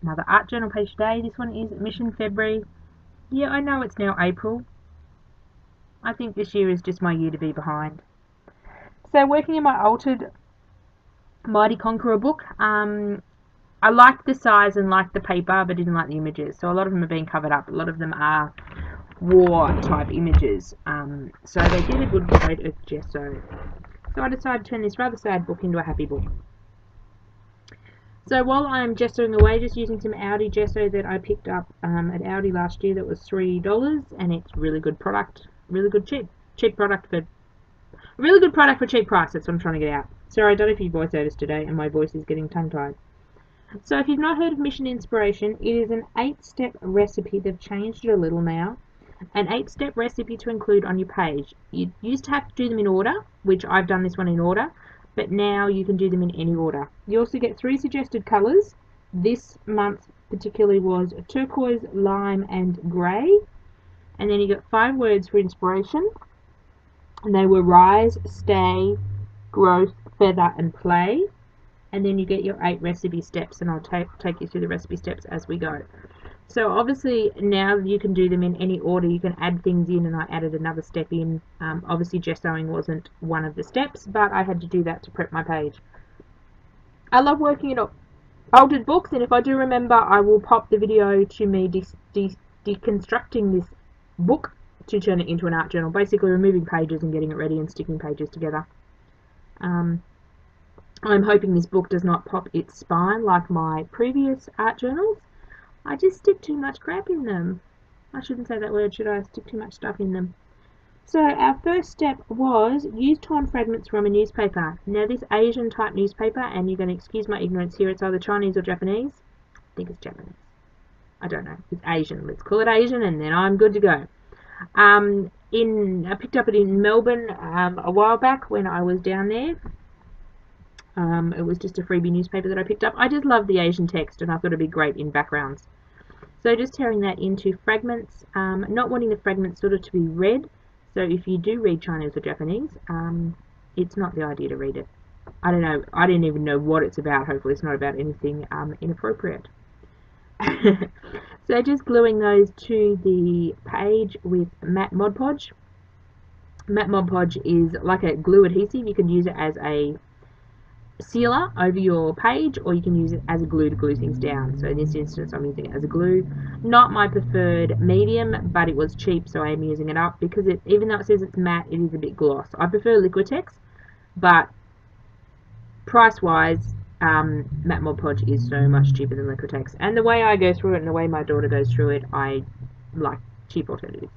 Another art journal page today. This one is Mission February. Yeah, I know it's now April. I think this year is just my year to be behind. So working in my altered Mighty Conqueror book, I liked the size and liked the paper, but didn't like the images. So a lot of them are being covered up. A lot of them are war type images. So they get a good coat of gesso. So I decided to turn this rather sad book into a happy book. So while I'm gessoing away, just using some Audi gesso that I picked up at Audi last year that was $3, and it's really good product, really good cheap product for really good product for cheap price. That's what I'm trying to get out. Sorry, I don't know if you voiceovers today, and my voice is getting tongue-tied. So if you've not heard of Mission Inspiration, it is an 8-step recipe. They've changed it a little now. An 8-step recipe to include on your page. You used to have to do them in order, which I've done this one in order, but now you can do them in any order. You also get 3 suggested colours. This month particularly was turquoise, lime and grey. And then you get 5 words for inspiration. And they were rise, stay, growth, feather and play. And then you get your 8 recipe steps, and I'll take you through the recipe steps as we go. So obviously now you can do them in any order. You can add things in, and I added another step in. Obviously gessoing wasn't one of the steps, but I had to do that to prep my page. I love working in altered books, and if I do remember, I will pop the video to me deconstructing this book to turn it into an art journal, basically removing pages and getting it ready and sticking pages together. I'm hoping this book does not pop its spine like my previous art journals. I just stick too much crap in them. I shouldn't say that word, should I? Stick too much stuff in them. So our first step was use torn fragments from a newspaper. Now this Asian type newspaper, and you're going to excuse my ignorance here, it's either Chinese or Japanese. I think it's Japanese. I don't know. It's Asian. Let's call it Asian, and then I'm good to go. I picked up it in Melbourne a while back when I was down there. It was just a freebie newspaper that I picked up. I just love the Asian text, and I thought it'd be great in backgrounds. So just tearing that into fragments, not wanting the fragments sort of to be read. So if you do read Chinese or Japanese, it's not the idea to read it. I don't know. I didn't even know what it's about. Hopefully it's not about anything inappropriate. So just gluing those to the page with matte Mod Podge. Matte Mod Podge is like a glue adhesive. You can use it as a sealer over your page, or you can use it as a glue to glue things down. So in this instance I'm using it as a glue. Not my preferred medium, but it was cheap, so I am using it up because even though it says it's matte, it is a bit gloss. I prefer Liquitex, but price wise matte Mod Podge is so much cheaper than Liquitex, and the way I go through it and the way my daughter goes through it, I like cheap alternatives.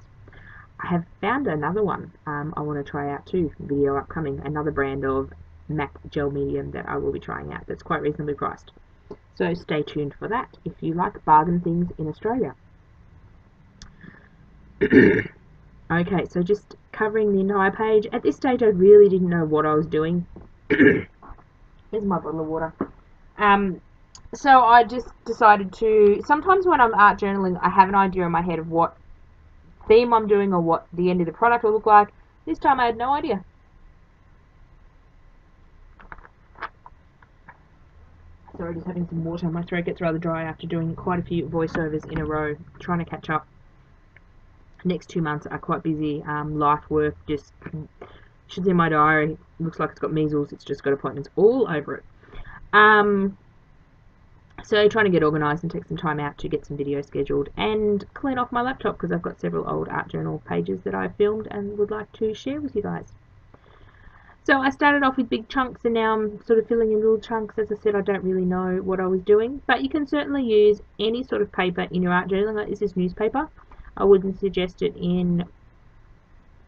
I have found another one I want to try out too, video upcoming, another brand of matte gel medium that I will be trying out that's quite reasonably priced. So stay tuned for that if you like bargain things in Australia. Okay, so just covering the entire page. At this stage I really didn't know what I was doing. Here's my bottle of water. So I just decided to, sometimes when I'm art journaling I have an idea in my head of what theme I'm doing or what the end of the product will look like. This time I had no idea. Sorry, just having some water. My throat gets rather dry after doing quite a few voiceovers in a row, trying to catch up. Next 2 months are quite busy. Life, work, just should see my diary. Looks like it's got measles. It's just got appointments all over it. So trying to get organised and take some time out to get some videos scheduled and clean off my laptop because I've got several old art journal pages that I've filmed and would like to share with you guys. So I started off with big chunks and now I'm sort of filling in little chunks. As I said, I don't really know what I was doing, but you can certainly use any sort of paper in your art journaling. Like this is newspaper. I wouldn't suggest it in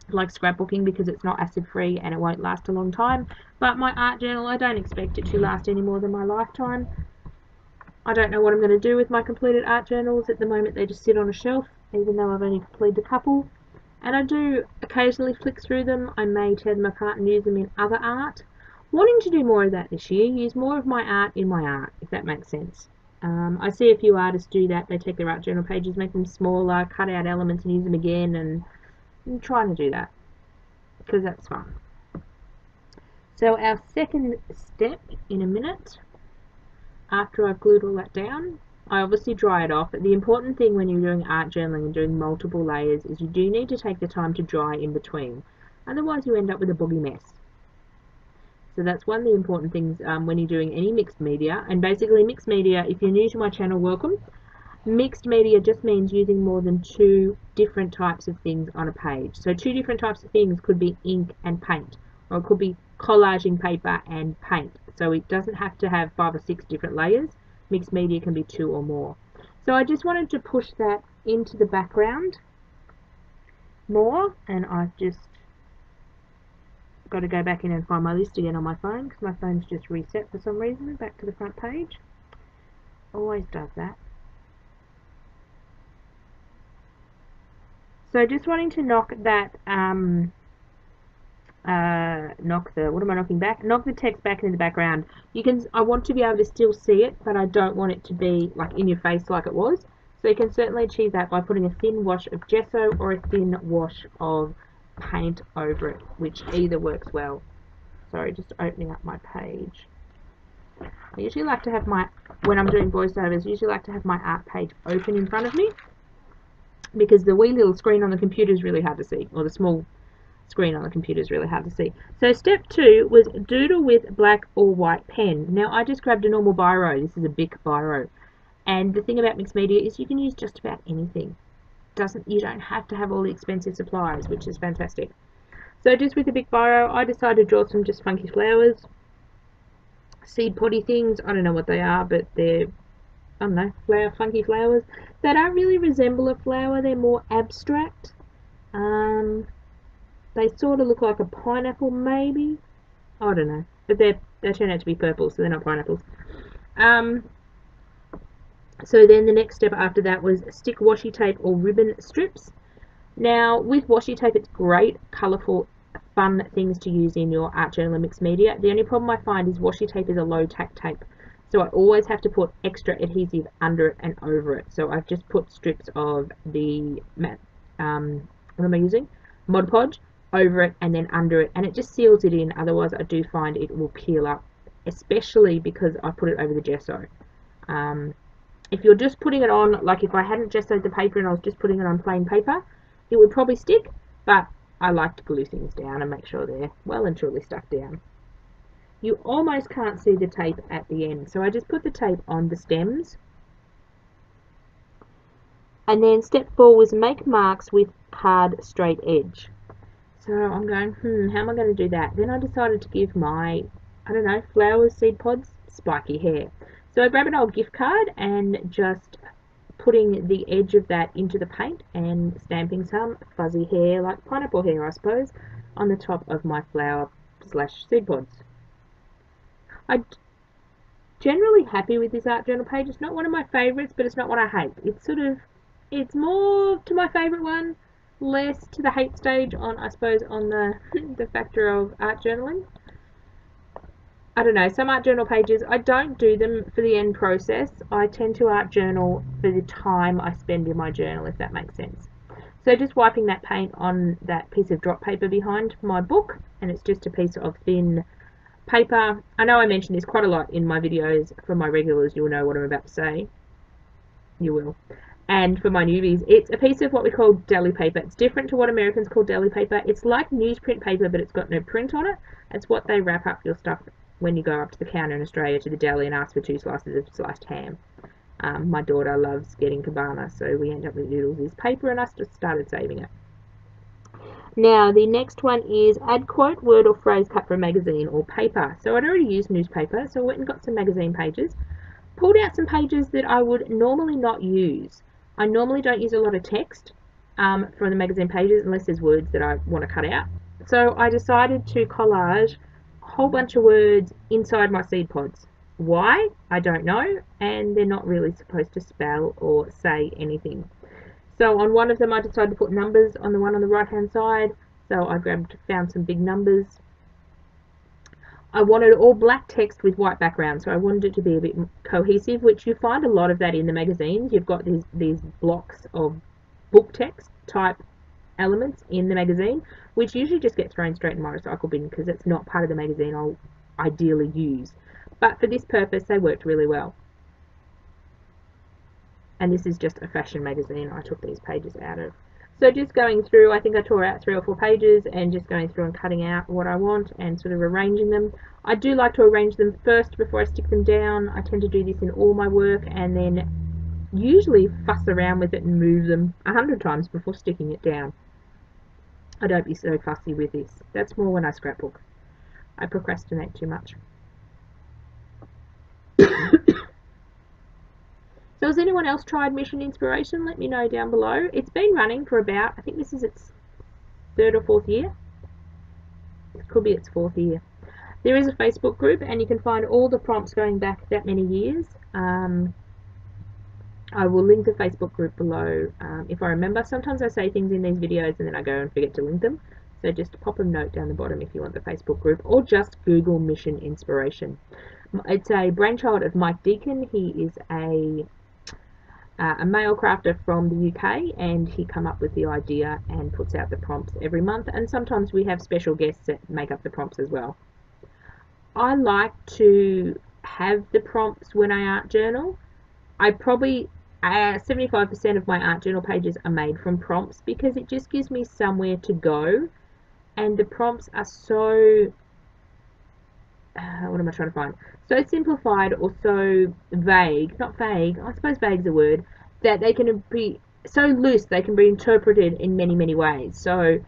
like scrapbooking because it's not acid free and it won't last a long time. But my art journal, I don't expect it to last any more than my lifetime. I don't know what I'm going to do with my completed art journals. At the moment they just sit on a shelf, even though I've only completed a couple. And I do occasionally flick through them. I may tear them apart and use them in other art. Wanting to do more of that this year, use more of my art in my art, if that makes sense. I see a few artists do that. They take their art journal pages, make them smaller, cut out elements and use them again, and I'm trying to do that because that's fun. So our second step in a minute, after I've glued all that down, I obviously dry it off. The important thing when you're doing art journaling and doing multiple layers is you do need to take the time to dry in between. Otherwise you end up with a boggy mess. So that's one of the important things when you're doing any mixed media. And basically mixed media, if you're new to my channel, welcome. Mixed media just means using more than 2 different types of things on a page. So 2 different types of things could be ink and paint, or it could be collaging paper and paint. So it doesn't have to have 5 or 6 different layers. Mixed media can be 2 or more. So I just wanted to push that into the background more, and I've just got to go back in and find my list again on my phone because my phone's just reset for some reason back to the front page. Always does that. So just wanting to knock that, what am I knocking back? Knock the text back into the background. I want to be able to still see it, but I don't want it to be like in your face like it was. So you can certainly achieve that by putting a thin wash of gesso or a thin wash of paint over it, which either works well. Sorry, just opening up my page. I usually like to have when I'm doing voiceovers, I usually like to have my art page open in front of me, because the wee little screen on the computer is really hard to see, or the small screen on the computer is really hard to see. So step 2 was doodle with black or white pen. Now I just grabbed a normal biro. This is a Bic biro. And the thing about mixed media is you can use just about anything. You don't have to have all the expensive supplies, which is fantastic. So just with the Bic biro, I decided to draw some just funky flowers. Seed potty things. I don't know what they are, but they're, I don't know, funky flowers. They don't really resemble a flower. They're more abstract. They sort of look like a pineapple, maybe. I don't know. But they turn out to be purple, so they're not pineapples. So then the next step after that was stick washi tape or ribbon strips. Now, with washi tape, it's great, colourful, fun things to use in your art journal and mixed media. The only problem I find is washi tape is a low tack tape. So I always have to put extra adhesive under it and over it. So I've just put strips of the, what am I using? Mod Podge over it and then under it, and it just seals it in. Otherwise I do find it will peel up, especially because I put it over the gesso. If you're just putting it on, like if I hadn't gessoed the paper and I was just putting it on plain paper, it would probably stick, but I like to glue things down and make sure they're well and truly stuck down. You almost can't see the tape at the end, so I just put the tape on the stems. And then step 4 was make marks with hard straight edge. So I'm going, how am I going to do that? Then I decided to give my, I don't know, flowers, seed pods, spiky hair. So I grabbed an old gift card and just putting the edge of that into the paint and stamping some fuzzy hair, like pineapple hair I suppose, on the top of my flower / seed pods. I'm generally happy with this art journal page. It's not one of my favourites, but it's not one I hate. It's more to my favourite one, less to the hate stage on, I suppose, on the factor of art journaling. I don't know, some art journal pages, I don't do them for the end process. I tend to art journal for the time I spend in my journal, if that makes sense. So just wiping that paint on that piece of drop paper behind my book, and it's just a piece of thin paper. I know I mention this quite a lot in my videos. For my regulars, you'll know what I'm about to say. You will. And for my newbies, it's a piece of what we call deli paper. It's different to what Americans call deli paper. It's like newsprint paper, but it's got no print on it. It's what they wrap up your stuff when you go up to the counter in Australia to the deli and ask for 2 slices of sliced ham. My daughter loves getting cabana, so we end up with noodles as paper, and I just started saving it. Now, the next one is add quote, word or phrase cut from a magazine or paper. So I'd already used newspaper, so I went and got some magazine pages. Pulled out some pages that I would normally not use. I normally don't use a lot of text from the magazine pages unless there's words that I want to cut out. So I decided to collage a whole bunch of words inside my seed pods. Why? I don't know, and they're not really supposed to spell or say anything. So on one of them I decided to put numbers on the one on the right hand side. So I found some big numbers. I wanted all black text with white background, so I wanted it to be a bit cohesive, which you find a lot of that in the magazines. You've got these blocks of book text type elements in the magazine, which usually just get thrown straight in my recycle bin because it's not part of the magazine I'll ideally use. But for this purpose, they worked really well. And this is just a fashion magazine I took these pages out of. So just going through, I think I tore out 3 or 4 pages and just going through and cutting out what I want and sort of arranging them. I do like to arrange them first before I stick them down. I tend to do this in all my work and then usually fuss around with it and move them 100 times before sticking it down. I don't be so fussy with this. That's more when I scrapbook. I procrastinate too much. So has anyone else tried Mission Inspiration? Let me know down below. It's been running for about, I think this is its 3rd or 4th year. It could be its 4th year. There is a Facebook group and you can find all the prompts going back that many years. I will link the Facebook group below if I remember. Sometimes I say things in these videos and then I go and forget to link them. So just pop a note down the bottom if you want the Facebook group, or just Google Mission Inspiration. It's a brainchild of Mike Deakin. He is a male crafter from the UK, and he come up with the idea and puts out the prompts every month, and sometimes we have special guests that make up the prompts as well. I like to have the prompts when I art journal. I probably 75% of my art journal pages are made from prompts because it just gives me somewhere to go, and the prompts are so what am I trying to find? So simplified or so vague, not vague, I suppose vague is a word, that they can be so loose they can be interpreted in many, many ways. So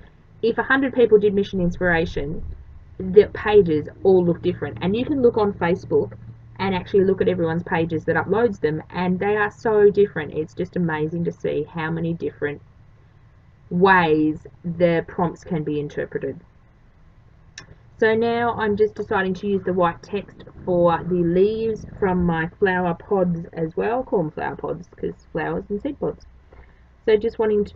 if 100 people did Mission Inspiration, the pages all look different. And you can look on Facebook and actually look at everyone's pages that uploads them, and they are so different. It's just amazing to see how many different ways the prompts can be interpreted. So now I'm just deciding to use the white text for the leaves from my flower pods as well. Call them flower pods because flowers and seed pods. So just wanting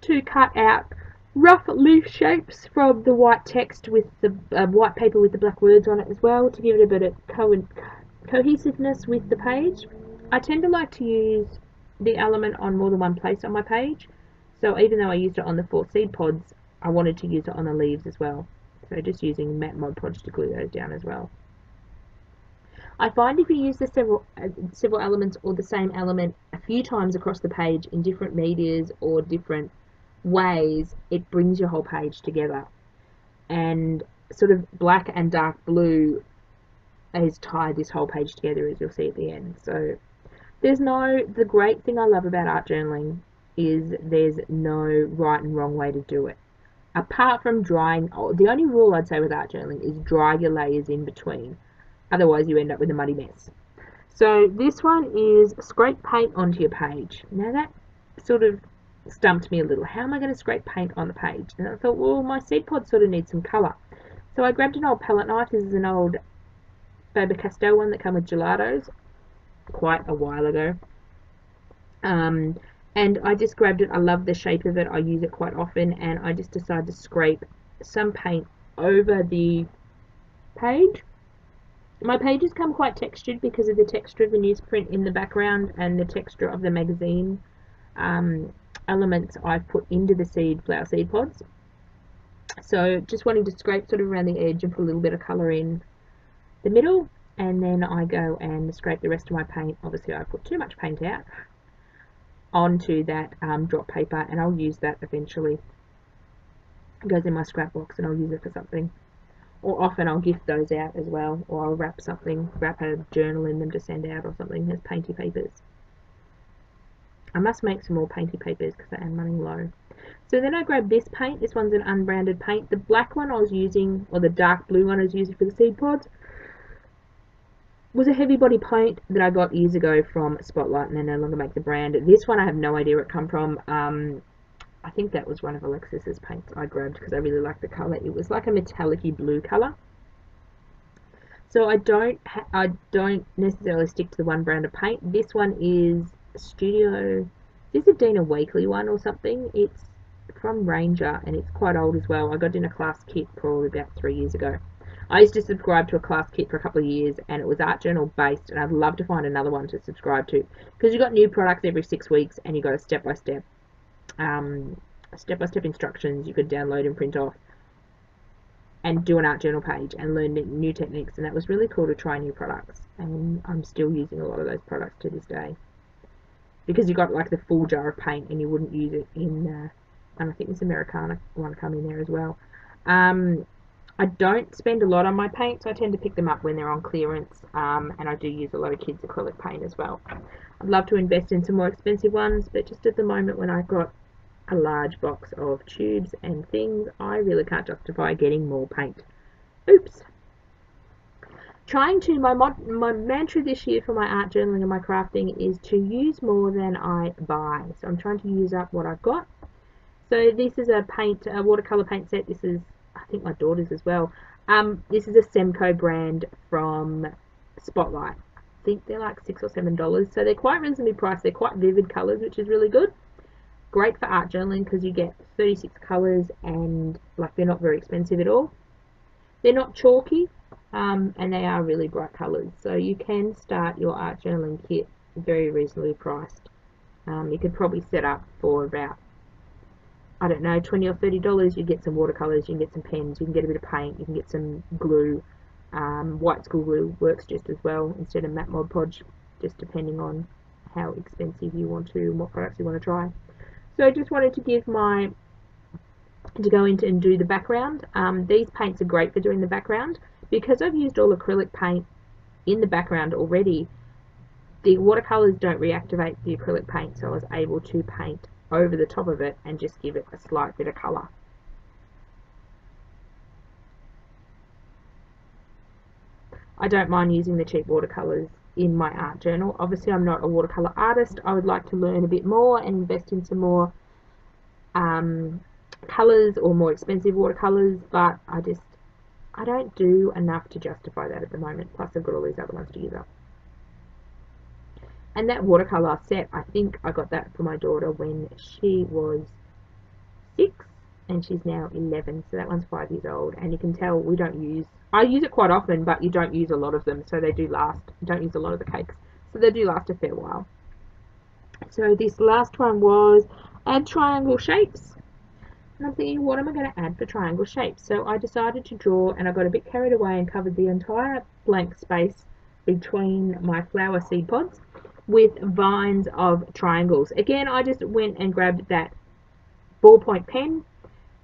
to cut out rough leaf shapes from the white text with the white paper with the black words on it as well, to give it a bit of cohesiveness with the page. I tend to like to use the element on more than one place on my page. So even though I used it on the 4 seed pods, I wanted to use it on the leaves as well. So just using matte Mod Podge to glue those down as well. I find if you use the several elements or the same element a few times across the page in different medias or different ways, it brings your whole page together. And sort of black and dark blue has tied this whole page together, as you'll see at the end. So the great thing I love about art journaling is there's no right and wrong way to do it. Apart from drying, the only rule I'd say with art journaling is dry your layers in between. Otherwise you end up with a muddy mess. So this one is scrape paint onto your page. Now that sort of stumped me a little. How am I going to scrape paint on the page? And I thought, well, my seed pod sort of needs some colour. So I grabbed an old palette knife. This is an old Faber-Castell one that came with gelatos quite a while ago. And I just grabbed it. I love the shape of it. I use it quite often, and I just decided to scrape some paint over the page. My pages come quite textured because of the texture of the newsprint in the background and the texture of the magazine elements I've put into the flower seed pods. So just wanting to scrape sort of around the edge and put a little bit of colour in the middle, and then I go and scrape the rest of my paint. Obviously I put too much paint out onto that drop paper, and I'll use that eventually. It goes in my scrap box and I'll use it for something. Or often I'll gift those out as well, or I'll wrap a journal in them to send out or something as painty papers. I must make some more painty papers because I am running low. So then I grabbed this paint. This one's an unbranded paint. The black one I was using, or the dark blue one I was using for the seed pods, was a heavy body paint that I got years ago from Spotlight, and they no longer make the brand. This one I have no idea where it come from. I think that was one of Alexis's paints I grabbed because I really liked the colour. It was like a metallic-y blue colour. So I don't necessarily stick to the one brand of paint. This one is Studio, this is a Dina Wakley one or something. It's from Ranger and it's quite old as well. I got it in a class kit probably about 3 years ago. I used to subscribe to a class kit for a couple of years, and it was art journal based, and I'd love to find another one to subscribe to because you got new products every 6 weeks and you got a step-by-step instructions you could download and print off and do an art journal page and learn new techniques, and that was really cool to try new products, and I'm still using a lot of those products to this day. because you got like the full jar of paint and you wouldn't use it in, and I think this Americana one come in there as well. I don't spend a lot on my paints. I tend to pick them up when they're on clearance, and I do use a lot of kids' acrylic paint as well. I'd love to invest in some more expensive ones, but just at the moment when I've got a large box of tubes and things, I really can't justify getting more paint. Oops. My mantra this year for my art journaling and my crafting is to use more than I buy. So I'm trying to use up what I've got. So this is a watercolor paint set. This is, I think, my daughter's as well. This is a Semco brand from Spotlight. I think they're like $6 or $7. So they're quite reasonably priced. They're quite vivid colors, which is really good. Great for art journaling because you get 36 colors and like they're not very expensive at all. They're not chalky, and they are really bright colors. So you can start your art journaling kit very reasonably priced. You could probably set up for about, I don't know, $20 or $30. You get some watercolors, you can get some pens, you can get a bit of paint, you can get some glue. White school glue works just as well instead of matte Mod Podge, just depending on how expensive you want to and what products you want to try. So I just wanted to go into and do the background. These paints are great for doing the background. Because I've used all acrylic paint in the background already, the watercolors don't reactivate the acrylic paint, so I was able to paint over the top of it and just give it a slight bit of colour. I don't mind using the cheap watercolors in my art journal. Obviously I'm not a watercolor artist. I would like to learn a bit more and invest in some more colors or more expensive watercolors, but I don't do enough to justify that at the moment. Plus I've got all these other ones to use up. And that watercolor set, I think I got that for my daughter when she was 6 and she's now 11, so that one's 5 years old. And you can tell I use it quite often, but you don't use a lot of them, so they do last. You don't use a lot of the cakes, so they do last a fair while. So this last one was add triangle shapes. And I'm thinking, what am I going to add for triangle shapes? So I decided to draw, and I got a bit carried away and covered the entire blank space between my flower seed pods with vines of triangles. Again, I just went and grabbed that ballpoint pen,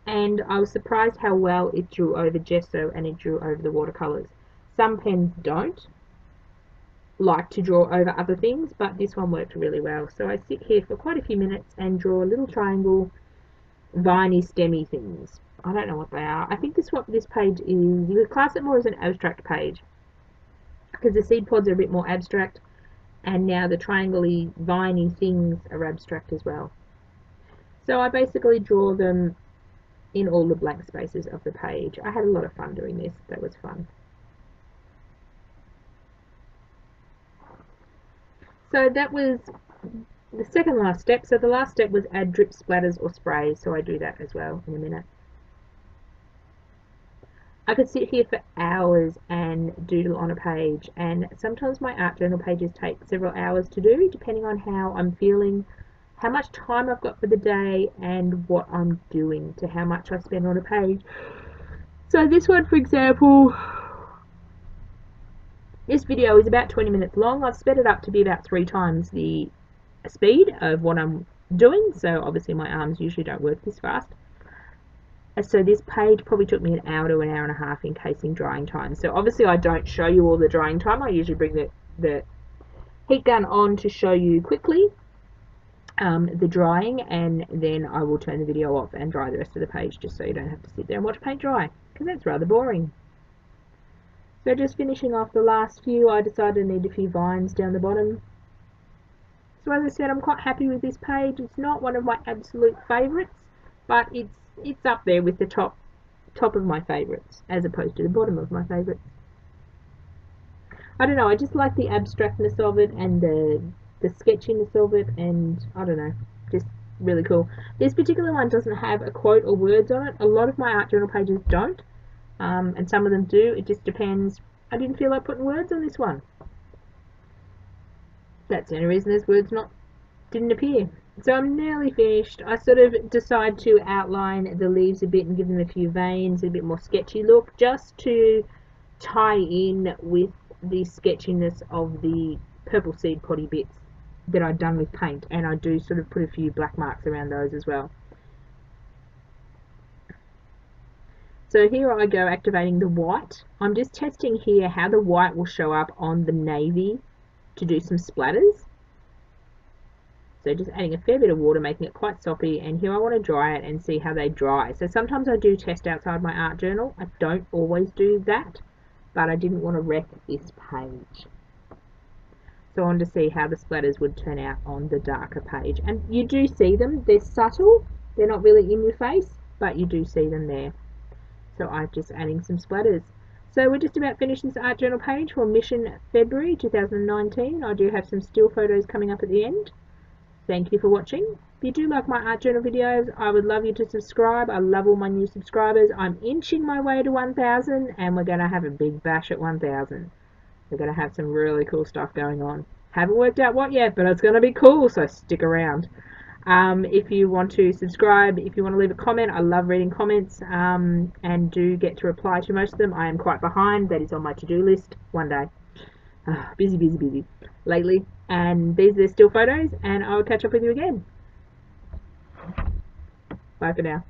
and I was surprised how well it drew over gesso and it drew over the watercolors. Some pens don't like to draw over other things, but this one worked really well. So I sit here for quite a few minutes and draw a little triangle viney stemmy things. I don't know what they are. I think this page is, you would class it more as an abstract page because the seed pods are a bit more abstract, and now the triangle-y viney things are abstract as well. So I basically draw them in all the blank spaces of the page. I had a lot of fun doing this. That was fun. So that was the second last step. So the last step was add drip splatters or sprays, so I do that as well in a minute. I could sit here for hours and doodle on a page, and sometimes my art journal pages take several hours to do, depending on how I'm feeling, how much time I've got for the day, and what I'm doing to how much I spend on a page. So this one, for example, this video is about 20 minutes long. I've sped it up to be about 3 times the speed of what I'm doing, so obviously my arms usually don't work this fast. So this page probably took me an hour to an hour and a half encasing drying time. So obviously I don't show you all the drying time. I usually bring the heat gun on to show you quickly the drying, and then I will turn the video off and dry the rest of the page just so you don't have to sit there and watch paint dry, because that's rather boring. So just finishing off the last few, I decided I need a few vines down the bottom. So as I said, I'm quite happy with this page. It's not one of my absolute favourites, but it's up there with the top of my favourites as opposed to the bottom of my favourites. I don't know, I just like the abstractness of it and the sketchiness of it, and I don't know, just really cool. This particular one doesn't have a quote or words on it. A lot of my art journal pages don't, and some of them do. It just depends. I didn't feel like putting words on this one. That's the only reason those words didn't appear. So I'm nearly finished. I sort of decide to outline the leaves a bit and give them a few veins, a bit more sketchy look, just to tie in with the sketchiness of the purple seed potty bits that I'd done with paint, and I do sort of put a few black marks around those as well. So here I go activating the white. I'm just testing here how the white will show up on the navy to do some splatters. So just adding a fair bit of water, making it quite soppy, and here I want to dry it and see how they dry. So sometimes I do test outside my art journal. I don't always do that, but I didn't want to wreck this page. So I wanted to see how the splatters would turn out on the darker page. And you do see them, they're subtle, they're not really in your face, but you do see them there. So I'm just adding some splatters. So we're just about finished this art journal page for Mission February 2019. I do have some still photos coming up at the end. Thank you for watching. If you do like my art journal videos, I would love you to subscribe. I love all my new subscribers. I'm inching my way to 1,000, and we're going to have a big bash at 1,000. We're going to have some really cool stuff going on. Haven't worked out what yet, but it's going to be cool, so stick around. If you want to subscribe, if you want to leave a comment, I love reading comments, and do get to reply to most of them. I am quite behind. That is on my to-do list one day. Busy lately. And these are still photos, and I will catch up with you again. Bye for now.